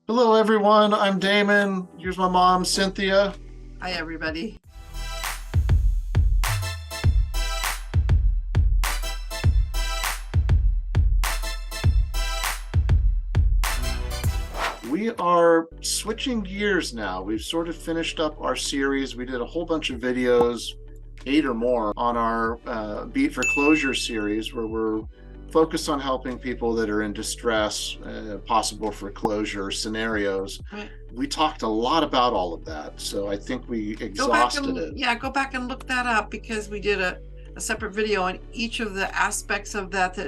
Hello, everyone. I'm Damon. Here's my mom, Cynthia. Hi, everybody. We are switching gears now. We've sort of finished up our series. We did a whole bunch of videos, 8 or more, on our Beat Foreclosure series, where we're focused on helping people that are in distress, possible foreclosure scenarios. Right. We talked a lot about all of that, so I think we exhausted it. Yeah, go back and look that up because we did a separate video on each of the aspects of that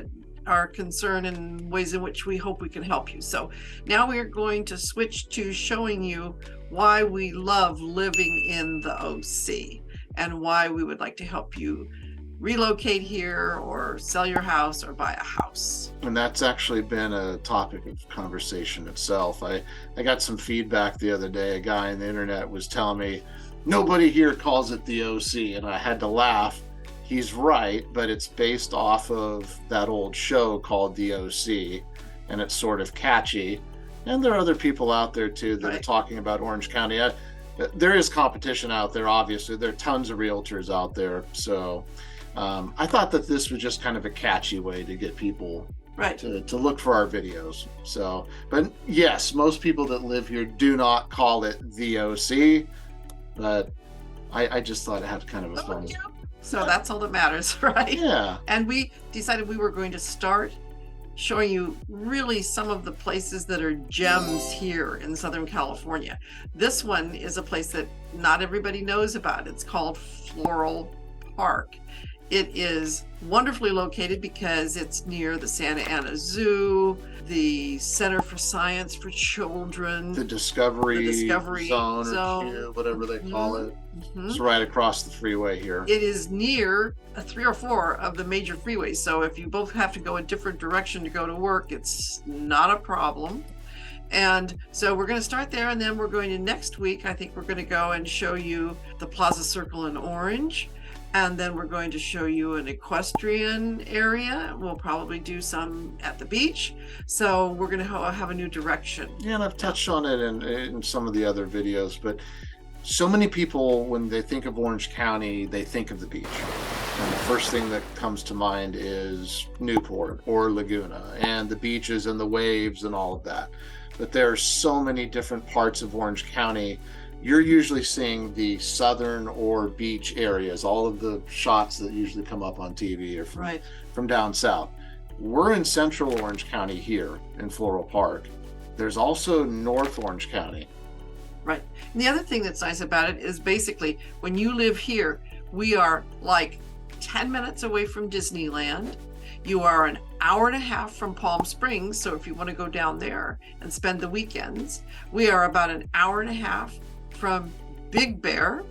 are concerned and ways in which we hope we can help you. So now we're going to switch to showing you why we love living in the OC and why we would like to help you relocate here or sell your house or buy a house. And that's actually been a topic of conversation itself. I got some feedback the other day. A guy on the internet was telling me nobody here calls it the OC, and I had to laugh. He's right, but it's based off of that old show called The OC, and it's sort of catchy. And there are other people out there too that are talking about Orange County. There is competition out there, obviously. There are tons of realtors out there. So I thought that this was just kind of a catchy way to get people to look for our videos. So, but yes, most people that live here do not call it the OC, but I just thought it had kind of a fun. Yeah. So that's all that matters, right? Yeah. And we decided we were going to start showing you really some of the places that are gems here in Southern California. This one is a place that not everybody knows about. It's called Floral Park. It is wonderfully located because it's near the Santa Ana Zoo, the Center for Science for Children, the Discovery Zone, or whatever they call it. It's right across the freeway here. It is near 3 or 4 of the major freeways. So if you both have to go a different direction to go to work, it's not a problem. And so we're going to start there, and then we're going to next week, I think we're going to go and show you the Plaza Circle in Orange. And then we're going to show you an equestrian area. We'll probably do some at the beach. So we're going to have a new direction. Yeah, and I've touched on it in some of the other videos, but so many people, when they think of Orange County, they think of the beach. And the first thing that comes to mind is Newport or Laguna and the beaches and the waves and all of that. But there are so many different parts of Orange County. You're usually seeing the southern or beach areas, all of the shots that usually come up on TV or from down south. We're in central Orange County here in Floral Park. There's also North Orange County. Right. And the other thing that's nice about it is basically when you live here, we are like 10 minutes away from Disneyland. You are an hour and a half from Palm Springs. So if you want to go down there and spend the weekends, we are about an hour and a half from Big Bear.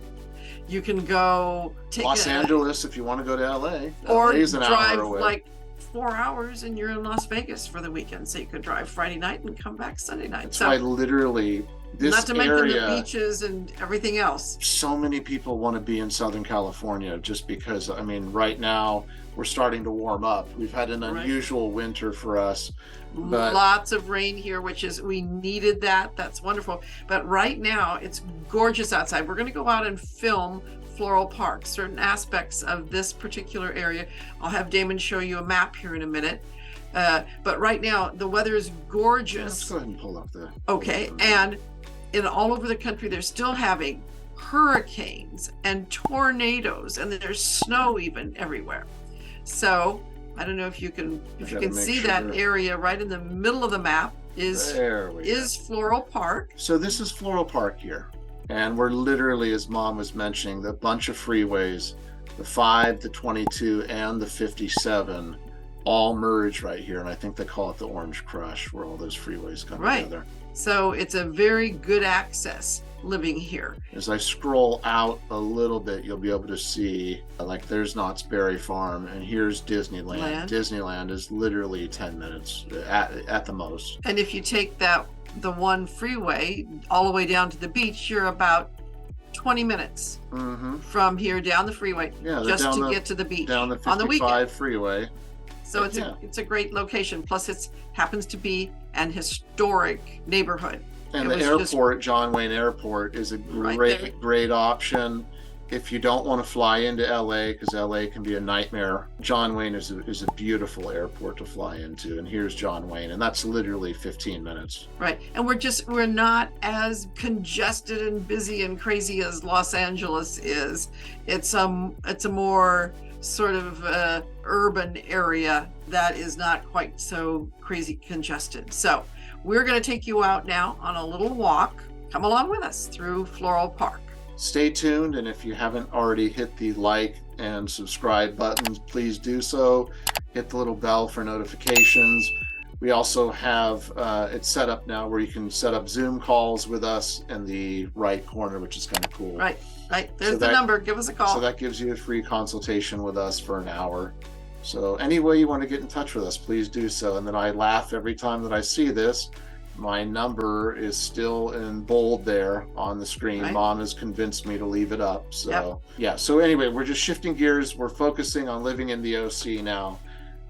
You can go take Los Angeles if you want to go to LA. Or LA is an drive hour away. like 4 hours and you're in Las Vegas for the weekend. So you could drive Friday night and come back Sunday night. That's why literally this not to area, mention the beaches and everything else. So many people want to be in Southern California just because, I mean, right now we're starting to warm up. We've had an unusual winter for us. But lots of rain here, we needed that. That's wonderful. But right now it's gorgeous outside. We're going to go out and film Floral Park, certain aspects of this particular area. I'll have Damon show you a map here in a minute. But right now the weather is gorgeous. Yeah, let's go ahead and pull up the. Okay. And in all over the country, they're still having hurricanes and tornadoes, and there's snow even everywhere. So I don't know if you can see that area right in the middle of the map is Floral Park. So this is Floral Park here. And we're literally, as Mom was mentioning, the bunch of freeways, the 5, the 22, and the 57 all merge right here. And I think they call it the Orange Crush, where all those freeways come together. So it's a very good access living here. As I scroll out a little bit, you'll be able to see, like, there's Knott's Berry Farm, and here's Disneyland. Disneyland is literally 10 minutes at the most. And if you take the one freeway all the way down to the beach, you're about 20 minutes from here down the freeway just to get to the beach down the 55 on the weekend. Freeway. So it's a great location. Plus it happens to be an historic neighborhood. And It the was just airport, John Wayne Airport, is a right there. great option. If you don't want to fly into LA, because LA can be a nightmare, John Wayne is a beautiful airport to fly into. And here's John Wayne, and that's literally 15 minutes. Right. And we're not as congested and busy and crazy as Los Angeles is. It's a more sort of urban area that is not quite so crazy congested. So we're going to take you out now on a little walk. Come along with us through Floral Park. Stay tuned, and if you haven't already hit the like and subscribe buttons, please do so. Hit the little bell for notifications. We also have it set up now where you can set up Zoom calls with us in the right corner, which is kind of cool. Right. There's the number. Give us a call. So that gives you a free consultation with us for an hour. So any way you want to get in touch with us, please do so. And then I laugh every time that I see this. My number is still in bold there on the screen. Right. Mom has convinced me to leave it up. So yeah. So anyway, we're just shifting gears. We're focusing on living in the OC now,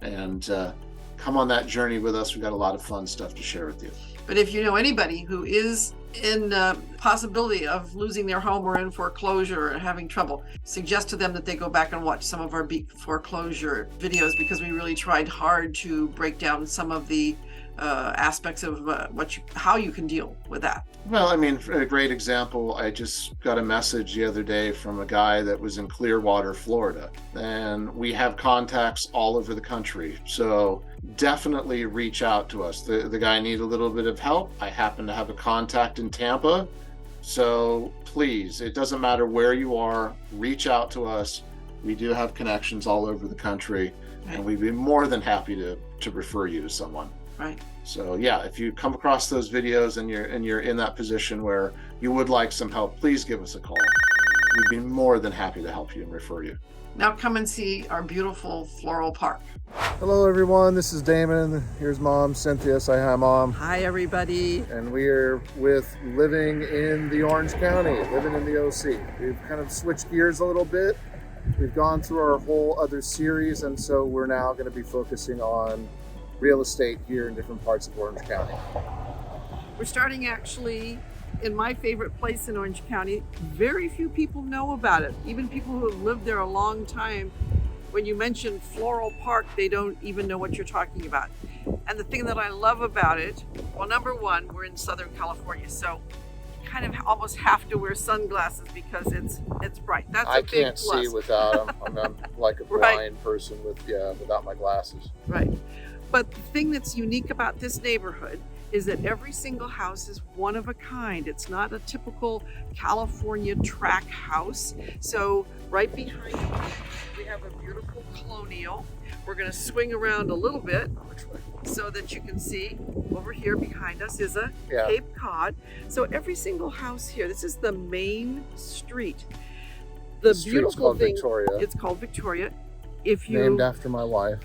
and come on that journey with us. We've got a lot of fun stuff to share with you. But if you know anybody who is in possibility of losing their home or in foreclosure or having trouble, suggest to them that they go back and watch some of our foreclosure videos, because we really tried hard to break down some of the aspects of how you can deal with that. Well, I mean, a great example, I just got a message the other day from a guy that was in Clearwater, Florida, and we have contacts all over the country. So definitely reach out to us. The guy needed a little bit of help. I happen to have a contact in Tampa. So please, it doesn't matter where you are, reach out to us. We do have connections all over the country, and we'd be more than happy to refer you to someone. Right. So yeah, if you come across those videos and you're in that position where you would like some help, please give us a call. We'd be more than happy to help you and refer you. Now come and see our beautiful Floral Park. Hello everyone, this is Damon. Here's Mom, Cynthia. Say hi, Mom. Hi everybody. And we are with living in the Orange County, living in the OC. We've kind of switched gears a little bit. We've gone through our whole other series, and so we're now going to be focusing on real estate here in different parts of Orange County. We're starting actually in my favorite place in Orange County. Very few people know about it. Even people who have lived there a long time, when you mention Floral Park, they don't even know what you're talking about. And the thing that I love about it, well, number one, we're in Southern California, so you kind of almost have to wear sunglasses because it's bright. That's a big plus. I can't see without them. I'm like a blind person without my glasses. Right. But the thing that's unique about this neighborhood is that every single house is one of a kind. It's not a typical California tract house. So right behind us, we have a beautiful Colonial. We're going to swing around a little bit so that you can see. Over here behind us is a Cape Cod. So every single house here, this is the main street. The beautiful thing, Victoria. It's called Victoria. Named after my wife.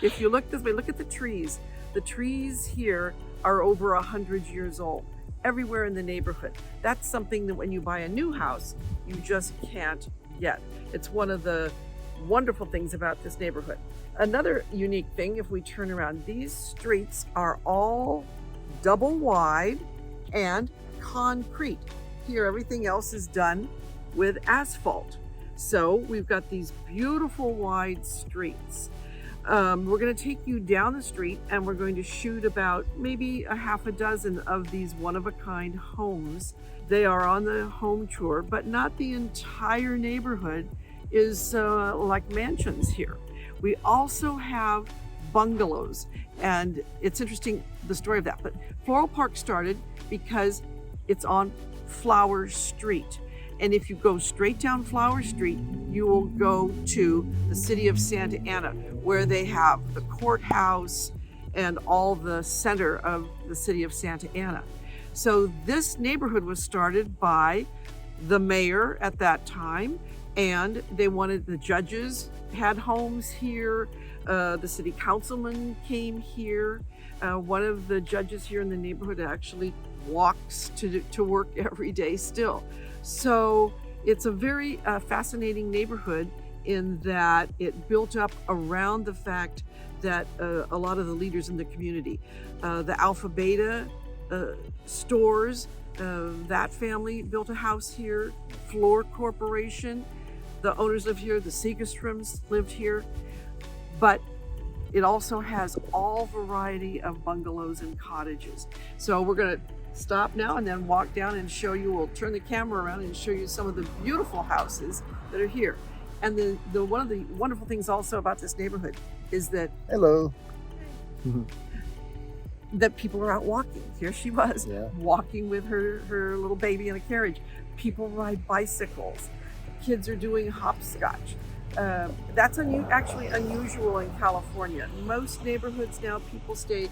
If you look this way, look at the trees. The trees here are over 100 years old, everywhere in the neighborhood. That's something that when you buy a new house, you just can't get. It's one of the wonderful things about this neighborhood. Another unique thing, if we turn around, these streets are all double wide and concrete. Here, everything else is done with asphalt. So we've got these beautiful wide streets. We're going to take you down the street and we're going to shoot about maybe a half a dozen of these one-of-a-kind homes. They are on the home tour, but not the entire neighborhood is like mansions here. We also have bungalows, and it's interesting, the story of that. But Floral Park started because it's on Flower Street. And if you go straight down Flower Street, you will go to the city of Santa Ana, where they have the courthouse and all the center of the city of Santa Ana. So this neighborhood was started by the mayor at that time, and they wanted the judges had homes here. The city councilman came here. One of the judges here in the neighborhood actually walks to work every day still. So it's a very fascinating neighborhood in that it built up around the fact that a lot of the leaders in the community, the Alpha Beta stores. That family built a house here. Floor Corporation, the owners live here. The Segerstroms lived here. But it also has all variety of bungalows and cottages. So we're going to stop now and then walk down and show you. We'll turn the camera around and show you some of the beautiful houses that are here. And the one of the wonderful things also about this neighborhood is that Hello. that people are out walking. Here she was, walking with her little baby in a carriage. People ride bicycles. Kids are doing hopscotch. That's actually unusual in California. Most neighborhoods now, people stay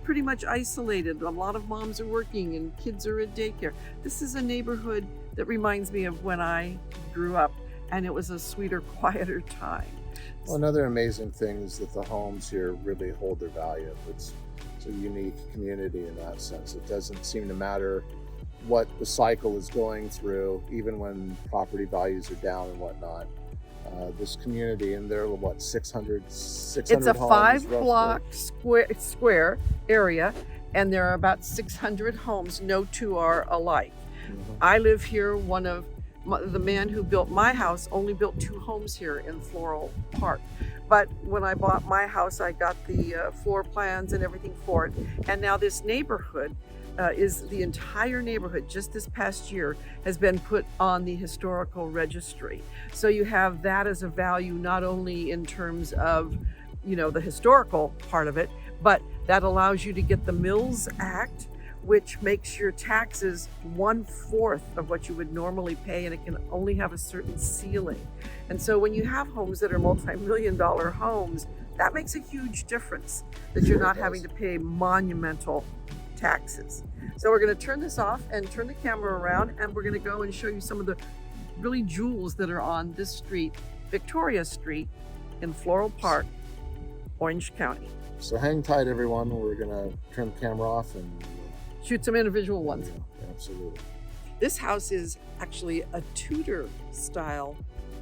pretty much isolated. A lot of moms are working and kids are at daycare. This is a neighborhood that reminds me of when I grew up, and it was a sweeter, quieter time. Well, another amazing thing is that the homes here really hold their value. It's a unique community in that sense. It doesn't seem to matter what the cycle is going through, even when property values are down and whatnot. This community, and there are what, 600 It's a homes, 5-block square area, and there are about 600 homes. No two are alike. I live here. The man who built my house only built 2 homes here in Floral Park. But when I bought my house, I got the floor plans and everything for it. And now this neighborhood is the entire neighborhood, just this past year, has been put on the historical registry. So you have that as a value, not only in terms of, the historical part of it, but that allows you to get the Mills Act, which makes your taxes 1/4 of what you would normally pay, and it can only have a certain ceiling. And so when you have homes that are multi-million-dollar homes, that makes a huge difference, that you're not having to pay monumental taxes. So we're going to turn this off and turn the camera around, and we're going to go and show you some of the really jewels that are on this street, Victoria Street in Floral Park, Orange County. So hang tight, everyone. We're going to turn the camera off and shoot some individual ones. Yeah, absolutely. This house is actually a Tudor style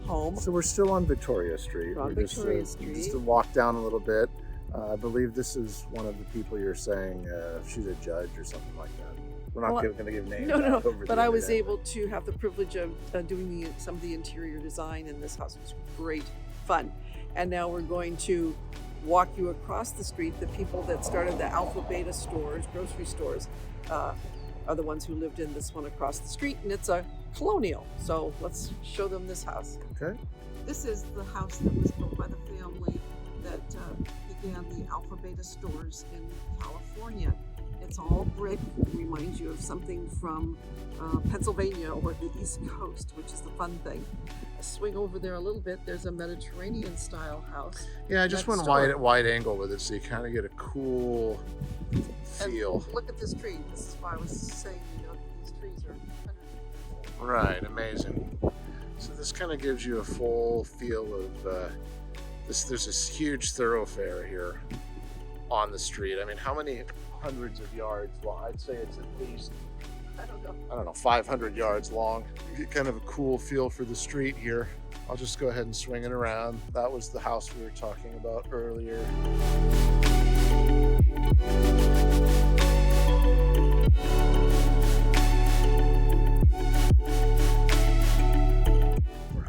home. So we're still on Victoria Street. On Victoria Street. Just to walk down a little bit. I believe this is one of the people you're saying she's a judge or something like that. We're not going to give names. No. But I was able to have the privilege of doing some of the interior design in this house. It was great fun. And now we're going to walk you across the street. The people that started the Alpha Beta stores, grocery stores, are the ones who lived in this one across the street, and it's a Colonial. So let's show them this house. Okay. This is the house that was built by the family that began the Alpha Beta stores in California. It's all brick. It reminds you of something from Pennsylvania or the East Coast, which is the fun thing. Swing over there a little bit. There's a Mediterranean style house. Yeah, I just went wide angle with it, so you kind of get a cool feel. And look at this tree. This is why I was saying, these trees are 100 Right, amazing. So this kind of gives you a full feel of this. There's this huge thoroughfare here on the street. I mean, how many hundreds of yards long? I'd say it's at least, I don't know, 500 yards long. You get kind of a cool feel for the street here. I'll just go ahead and swing it around. That was the house we were talking about earlier.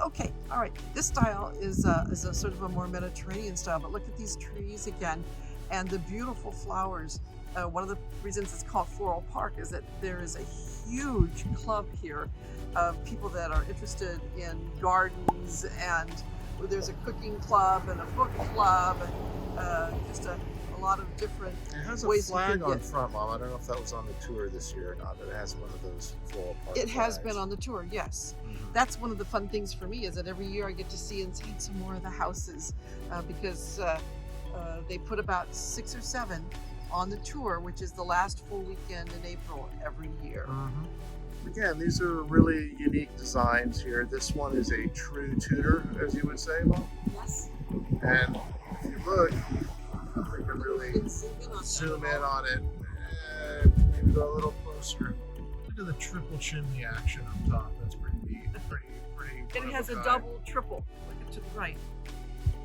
Okay, all right. This style is a sort of a more Mediterranean style, but look at these trees again and the beautiful flowers. One of the reasons it's called Floral Park is that there is a huge club here of people that are interested in gardens, and there's a cooking club and a book club and just a lot of different ways. It has a flag on front, Mom. I don't know if that was on the tour this year or not, but it has one of those Floral Park It has flags. been on the tour, yes. That's one of the fun things for me, is that every year I get to see and see some more of the houses because they put about 6 or 7 on the tour, which is the last full weekend in April every year. Again, these are really unique designs here. This one is a true Tudor, as you would say, Mom. Yes. And if you look, we can really zoom in on it and maybe go a little closer. Look at the triple chimney action up top. That's pretty neat. It has a double, triple. Look to the right.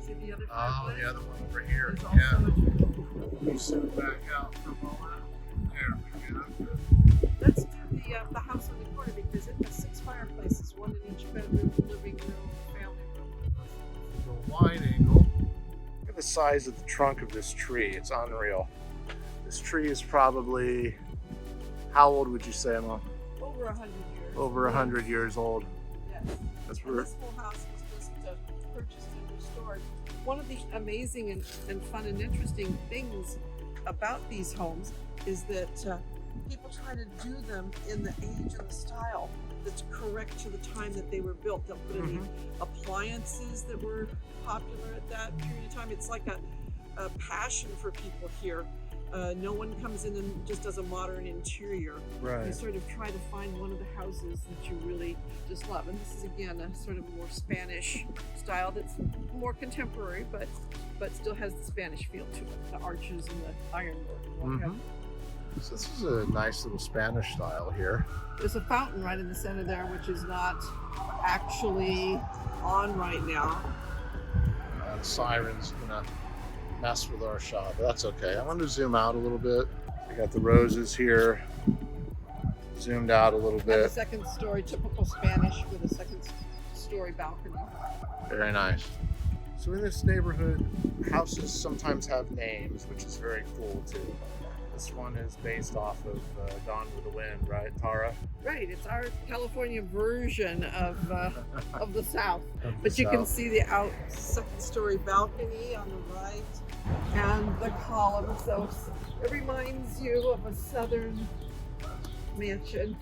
See the other fireplace? Oh, the other one over here. There's also a triple. Let me zoom back out for a moment. There we go. Let's do the house on the corner because it has 6 fireplaces, 1 in each bedroom, living room, family room. A wide angle. Look at the size of the trunk of this tree. It's unreal. This tree is probably, how old would you say, Mom? Over 100 years. Over 100 years old. Yes. That's And where. this whole house was just purchased and restored. One of the amazing and fun and interesting things about these homes is that people try to do them in the age and the style that's correct to the time that they were built. They'll put in the appliances that were popular at that period of time. It's like a passion for people here. No one comes in and just does a modern interior. Right. You sort of try to find one of the houses that you really just love. And this is again a sort of more Spanish style that's more contemporary, but still has the Spanish feel to it. The arches and the ironwork. And what have you. So this is a nice little Spanish style here. There's a fountain right in the center there, which is not actually on right now. The siren's gonna mess with our shot, but that's okay. I'm going to zoom out a little bit. We got the roses here, zoomed out a little And the bit. second story, typical Spanish with a second story balcony. Very nice. So in this neighborhood, houses sometimes have names, which is very cool too. This one is based off of Gone with the Wind, right, Tara? Right, it's our California version of the South. Of the But you can South. see the second story balcony on the right and the column. So it reminds you of a southern mansion,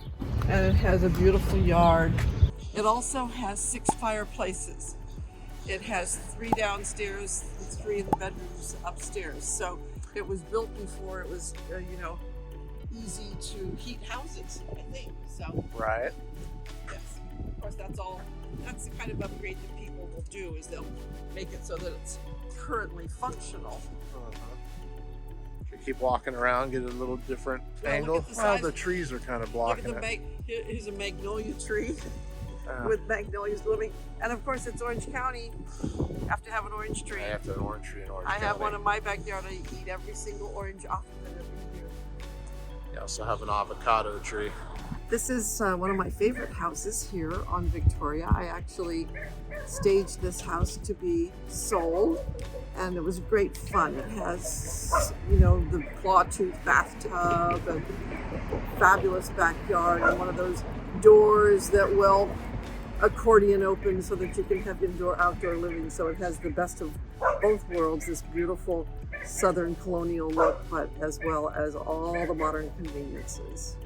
and it has a beautiful yard. It also has 6 fireplaces. It has 3 downstairs, 3 in the bedrooms upstairs. So it was built before it was, easy to heat houses, I think. So Right. yes, of course, that's the kind of upgrade that people will do, is they'll make it so that it's currently functional. You keep walking around, get a little different Yeah, look angle. at the Well, size. the trees are kind of Look at blocking it. here's a magnolia tree Yeah. with magnolias blooming. And of course, it's Orange County. You have to have an orange tree. I have to have an orange tree in Orange I have County. one in my backyard. I eat every single orange off of it every year. You also have an avocado tree. This is one of my favorite houses here on Victoria. I actually staged this house to be sold, and it was great fun. It has, the claw-tooth bathtub and fabulous backyard and one of those doors that will accordion open so that you can have indoor-outdoor living. So it has the best of both worlds, this beautiful southern colonial look, but as well as all the modern conveniences.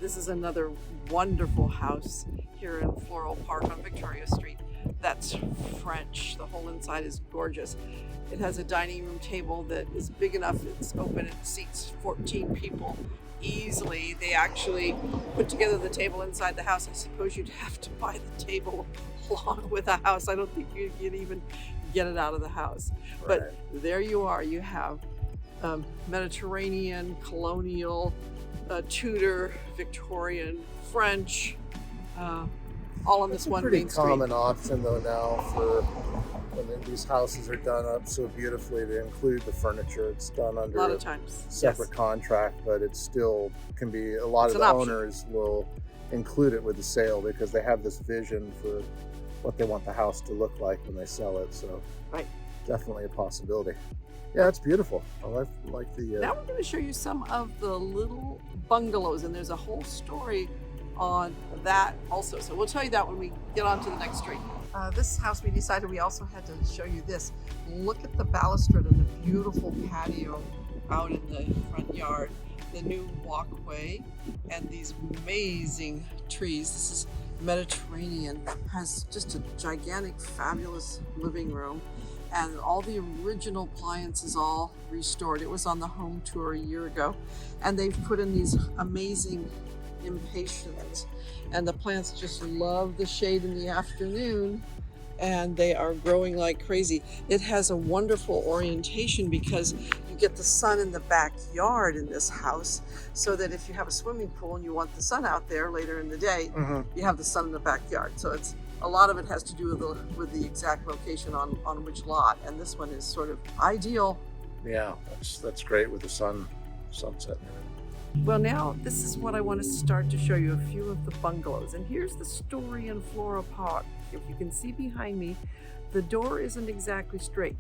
This is another wonderful house here in Floral Park on Victoria Street. That's French. The whole inside is gorgeous. It has a dining room table that is big enough, it's open, it seats 14 people easily. They actually put together the table inside the house. I suppose you'd have to buy the table along with the house. I don't think you can even get it out of the house. But there you are. You have Mediterranean, colonial, Tudor, Victorian, French, all on this It's a one pretty main street. common option though now for when these houses are done up so beautifully to include the furniture. It's done A under lot of times. separate Yes. contract, but it still can be, a lot It's of an the option. owners will include it with the sale because they have this vision for what they want the house to look like when they sell it. So Right. definitely a possibility. Yeah, it's beautiful. I like the Now we're going to show you some of the little bungalows, and there's a whole story on that also. So we'll tell you that when we get on to the next street. This house, we decided we also had to show you this. Look at the balustrade and the beautiful patio out in the front yard, the new walkway, and these amazing trees. This is Mediterranean, has just a gigantic, fabulous living room, and all the original appliances all restored. It was on the home tour a year ago, and they've put in these amazing impatiens, and the plants just love the shade in the afternoon, and they are growing like crazy. It has a wonderful orientation because you get the sun in the backyard in this house, so that if you have a swimming pool and you want the sun out there later in the day, you have the sun in the backyard. So it's a lot of it has to do with the exact location on which lot, and this one is sort of ideal. Yeah, that's great with the sunset and everything. Well, now this is what I want to start to show you, a few of the bungalows. And here's the story in Floral Park. If you can see behind me, the door isn't exactly straight.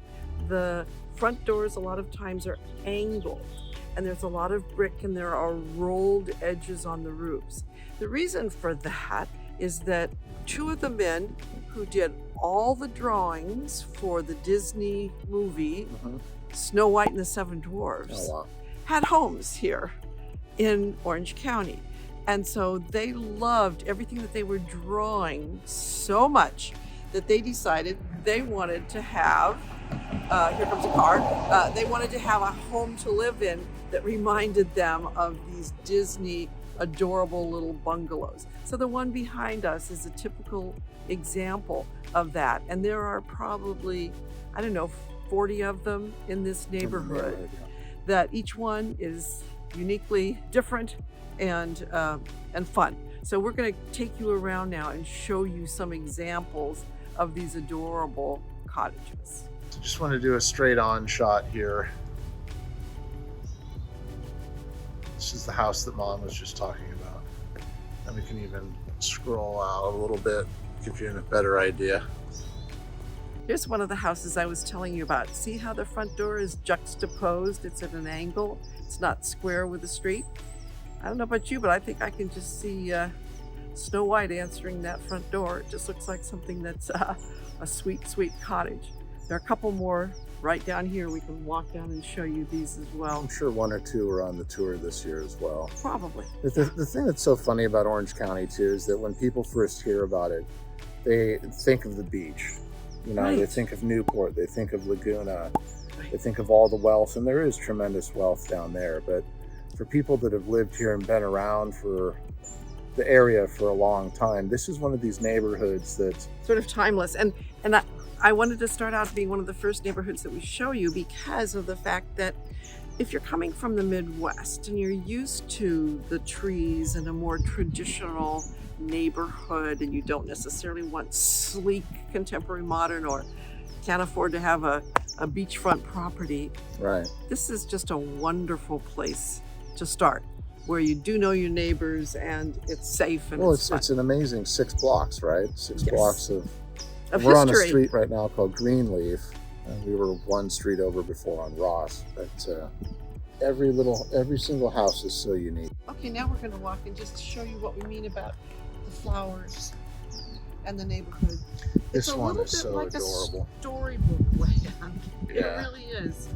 The front doors a lot of times are angled, and there's a lot of brick, and there are rolled edges on the roofs. The reason for that is that two of the men who did all the drawings for the Disney movie, Snow White and the Seven Dwarfs, had homes here in Orange County. And so they loved everything that they were drawing so much that they decided they wanted to have, here comes a car, they wanted to have a home to live in that reminded them of these Disney adorable little bungalows. So the one behind us is a typical example of that. And there are probably, I don't know, 40 of them in this neighborhood, that each one is uniquely different and fun. So we're going to take you around now and show you some examples of these adorable cottages. So just want to do a straight on shot here. This is the house that Mom was just talking about. And we can even scroll out a little bit, give you a better idea. Here's one of the houses I was telling you about. See how the front door is juxtaposed? It's at an angle. It's not square with the street. I don't know about you, but I think I can just see Snow White answering that front door. It just looks like something that's a sweet, sweet cottage. There are a couple more right down here. We can walk down and show you these as well. I'm sure one or two are on the tour this year as well. Probably. The thing that's so funny about Orange County too is that when people first hear about it, they think of the beach. You know, Right. They think of Newport, they think of Laguna, they think of all the wealth, and there is tremendous wealth down there. But for people that have lived here and been around for the area for a long time, this is one of these neighborhoods that's Sort of timeless. And I wanted to start out being one of the first neighborhoods that we show you because of the fact that if you're coming from the Midwest and you're used to the trees and a more traditional neighborhood, and you don't necessarily want sleek contemporary modern, or can't afford to have a beachfront property, right. this is just a wonderful place to start, where you do know your neighbors and it's safe and Well, it's fun. it's an amazing 6 blocks, right? 6 Yes. blocks of history. we're on a street right now called Greenleaf, and we were one street over before on Ross. But every single house is so unique. Okay, now we're going to walk and just show you what we mean about the flowers and the neighborhood. This It's a one little is bit so like adorable. a storybook land. Yeah. It really is.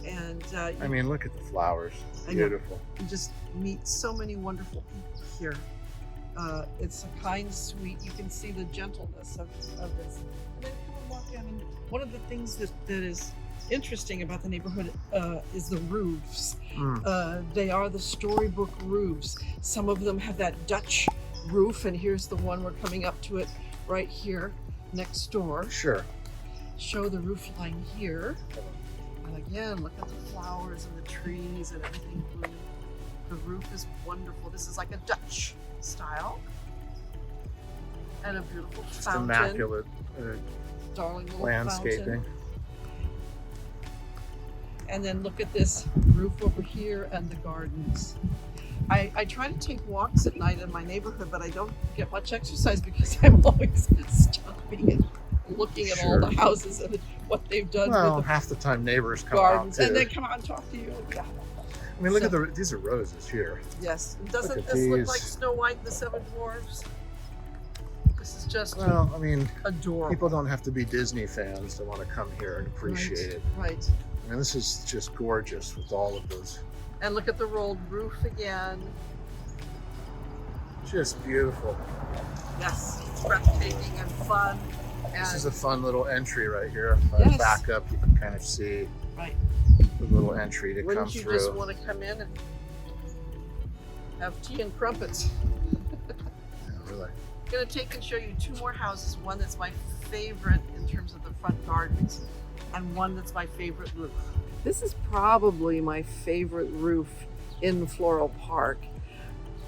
And I mean, look at the flowers. I know. Beautiful. you just meet so many wonderful people here. It's a kind, sweet, you can see the gentleness of this. And then come and walk down, and one of the things that is interesting about the neighborhood is the roofs. They are the storybook roofs. Some of them have that Dutch roof, and here's the one, we're coming up to it right here next door. Sure. Show the roof line here. And again, look at the flowers and the trees and everything blue. The roof is wonderful. This is like a Dutch style. And a beautiful Just fountain. immaculate Darling little landscaping. fountain. And then look at this roof over here and the gardens. I try to take walks at night in my neighborhood, but I don't get much exercise because I'm always stopping and looking at all Sure. the houses and what they've done Well, with half the time neighbors the come gardens, out too. and they come out and talk to you. Yeah. I mean, look So- at these are roses here. Yes. Doesn't at this look these. like Snow White and the Seven Dwarfs? This is just Well, I mean, adorable. people don't have to be Disney fans to want to come here and appreciate it. Right. I mean, this is just gorgeous with all of those. And look at the rolled roof again. Just beautiful. Yes, it's breathtaking and fun. And This is a fun little entry right here. If I Yes. back up, you can kind of see right. the little entry to Wouldn't come you through. just want to come in and have tea and crumpets? Yeah, really. I'm going to take and show you two more houses. One that's my favorite in terms of the front gardens, and one that's my favorite roof. This is probably my favorite roof in Floral Park.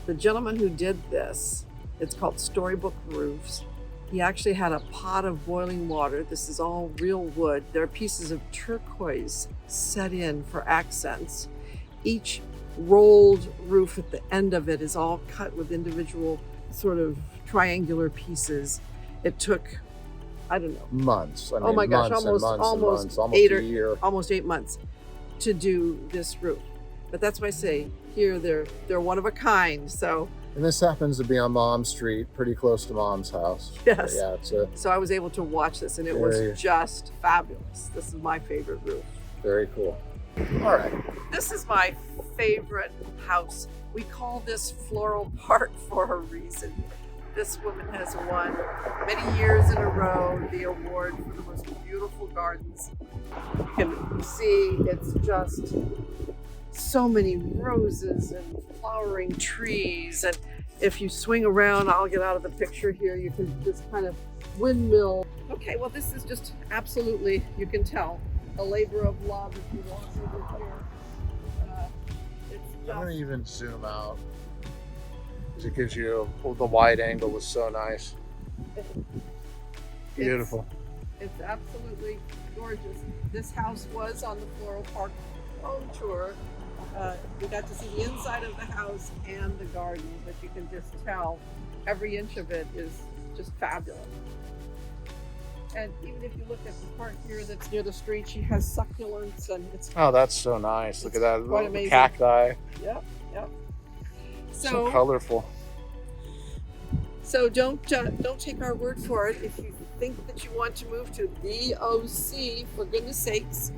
The gentleman who did this, it's called Storybook Roofs. He actually had a pot of boiling water. This is all real wood. There are pieces of turquoise set in for accents. Each rolled roof at the end of it is all cut with individual sort of triangular pieces. It took, I don't know, months. I mean, oh my gosh, months almost and months and months, almost eight a year. almost 8 months to do this roof. But that's why I say here they're one of a kind. So And this happens to be on Mom Street, pretty close to Mom's house. yes, Yeah, it's a so I was able to watch this, and it Very- was just fabulous. This is my favorite roof. very cool. All right. This is my favorite house. We call this Floral Park for a reason. This woman has won many years in a row the award for the most beautiful gardens. You can see it's just so many roses and flowering trees. And if you swing around, I'll get out of the picture here, you can just kind of windmill. Okay, well, this is just absolutely, you can tell, a labor of love if you walk over here. It's I'm going to just, even zoom out because it gives you the wide angle was so nice. Beautiful. it's absolutely gorgeous. This house was on the Floral Park home tour. We got to see the inside of the house and the garden, but you can just tell every inch of it is just fabulous. And even if you look at the part here that's near the street, she has succulents, and it's Oh, that's so nice. Look at that. quite The amazing. cacti. yep. So So colorful. don't take our word for it. If you think that you want to move to the OC, for goodness sakes,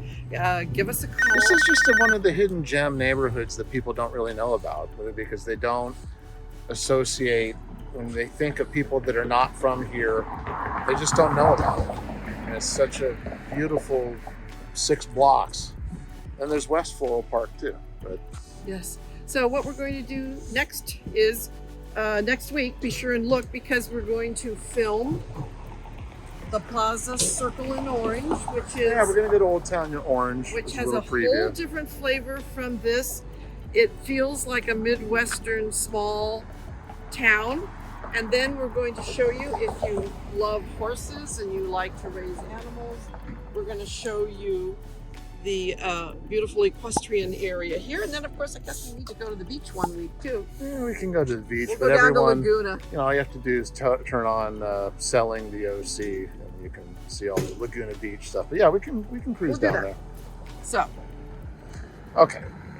give us a call. This is just one of the hidden gem neighborhoods that people don't really know about because they don't associate, when they think of people that are not from here, they just don't know about it. And it's such a beautiful 6 blocks. And there's West Floral Park too. But Yes. So what we're going to do next is next week, be sure and look, because we're going to film the Plaza Circle in Orange, which is yeah, we're gonna go to Old Town Orange. which Just has a little whole preview. different flavor from this. It feels like a Midwestern small town. And then we're going to show you, if you love horses and you like to raise animals, we're going to show you the beautiful equestrian area here. And then, of course, I guess we need to go to the beach one week too. Yeah, we can go to the beach, We'll but go down to everyone, Laguna. all you have to do is turn on selling the OC, and you can see all the Laguna Beach stuff. But yeah, we can cruise We'll do down that. there. So Okay.